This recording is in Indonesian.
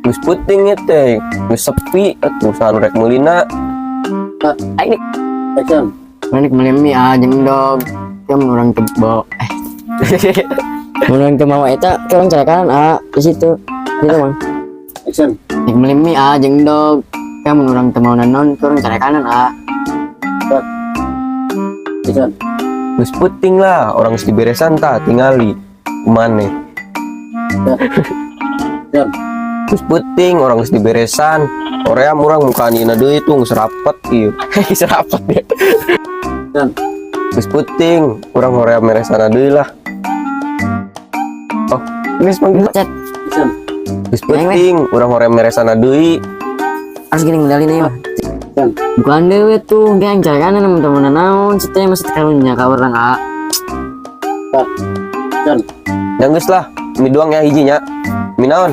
Gus puting ya teh, gus sepi, atuh rek melina. Ayo Manik melimi jeng dog. Kamu orang tebo. Orang mau eta orang carakan di situ. Gitu Mang. Nik melimi jeng dog. Kamu orang mau nanon orang carakan Gus puting lah, orang gus diberesan ta tingali. Kumane? Gus puting orang gus diberesan. Korea murang muka nina deui itu ngeserapat ieu. Serapat ya. Gus puting, urang Korea meresana deui lah. Oh, geus panggil chat. Gus puting, urang Korea meresana deui. Harus gini medali nih, bukan dewe tuh, geng carakan teman-teman naon, setnya masih karunya kabar orang Yang geus lah, mi doang ya hijinya. Mi naon?